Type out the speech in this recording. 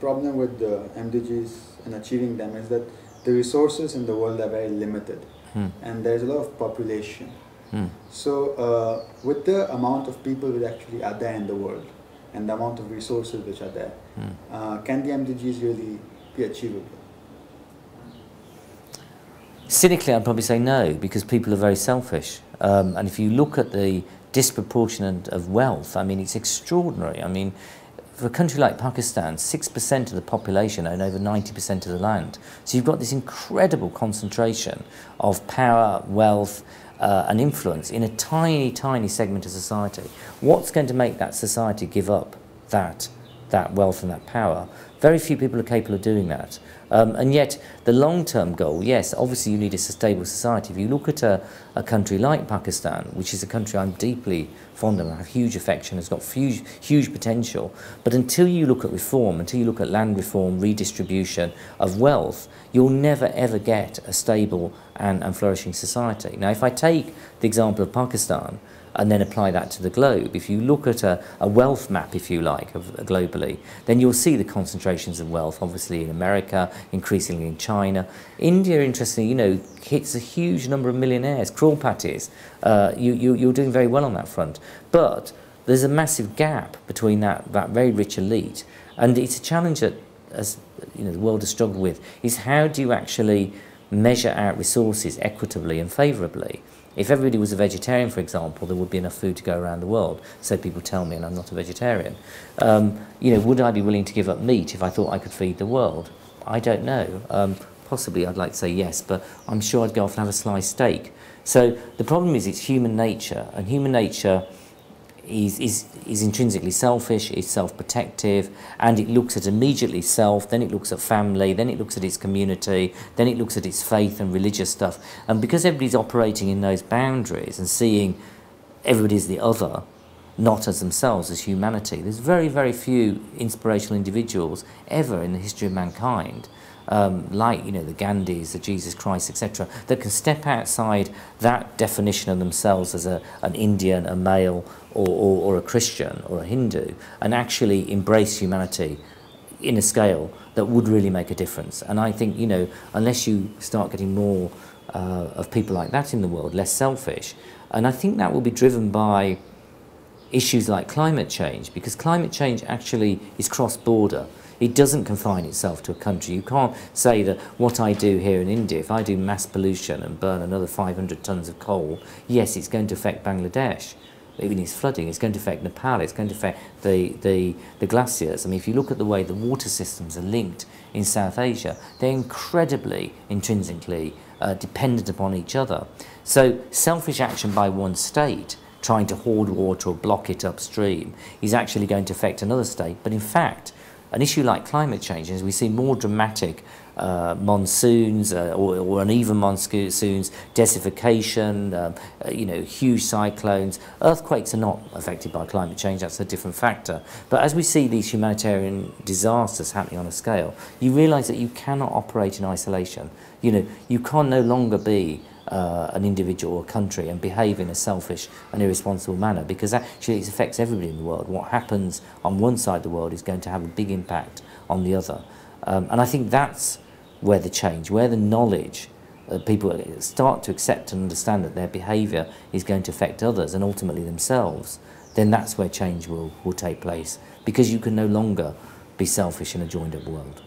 problem with the MDGs and achieving them is that the resources in the world are very limited, and there's a lot of population. So with the amount of people which actually are there in the world and the amount of resources which are there, can the MDGs really be achievable? Cynically, I'd probably say no, because people are very selfish. And if you look at the disproportionate of wealth, I mean, it's extraordinary. I mean, for a country like Pakistan, 6% of the population own over 90% of the land. So you've got this incredible concentration of power, wealth, and influence in a tiny, tiny segment of society. What's going to make that society give up that wealth and that power? Very few people are capable of doing that. And yet, the long-term goal, yes, obviously you need a stable society. If you look at a country like Pakistan, which is a country I'm deeply fond of, I have huge affection, has got huge potential, but until you look at reform, until you look at land reform, redistribution of wealth, you'll never ever get a stable and flourishing society. Now, if I take the example of Pakistan, and then apply that to the globe. If you look at a wealth map, if you like, globally, then you'll see the concentrations of wealth, obviously in America, increasingly in China. India, interestingly, you know, hits a huge number of millionaires, crore patties. You're doing very well on that front. But there's a massive gap between that very rich elite. And it's a challenge that, as you know, the world has struggled with, is how do you actually measure out resources equitably and favourably? If everybody was a vegetarian, for example, there would be enough food to go around the world. So people tell me, and I'm not a vegetarian. You know, would I be willing to give up meat if I thought I could feed the world? I don't know. Possibly I'd like to say yes, but I'm sure I'd go off and have a sliced steak. So the problem is it's human nature, and human nature is intrinsically selfish, it's self-protective, and it looks at immediately self, then it looks at family, then it looks at its community, then it looks at its faith and religious stuff. And because everybody's operating in those boundaries and seeing everybody as the other, not as themselves, as humanity, there's very, very few inspirational individuals ever in the history of mankind, like, you know, the Gandhis, the Jesus Christ, etc., that can step outside that definition of themselves as an Indian, a male, or a Christian, or a Hindu, and actually embrace humanity in a scale that would really make a difference. And I think, you know, unless you start getting more of people like that in the world, less selfish, and I think that will be driven by issues like climate change, because climate change actually is cross-border. It doesn't confine itself to a country. You can't say that what I do here in India, if I do mass pollution and burn another 500 tons of coal, yes, it's going to affect Bangladesh. Even it's flooding, it's going to affect Nepal, it's going to affect the glaciers. I mean, if you look at the way the water systems are linked in South Asia, they're incredibly intrinsically dependent upon each other. So selfish action by one state, trying to hoard water or block it upstream, is actually going to affect another state. But in fact, an issue like climate change, as we see more dramatic monsoons or uneven monsoons, desertification, you know, huge cyclones. Earthquakes are not affected by climate change, that's a different factor. But as we see these humanitarian disasters happening on a scale, you realise that you cannot operate in isolation. You know, you can no longer be an individual or country and behave in a selfish and irresponsible manner, because actually it affects everybody in the world. What happens on one side of the world is going to have a big impact on the other. And I think that's where the change, where the knowledge, people start to accept and understand that their behaviour is going to affect others and ultimately themselves, then that's where change will take place, because you can no longer be selfish in a joined up world.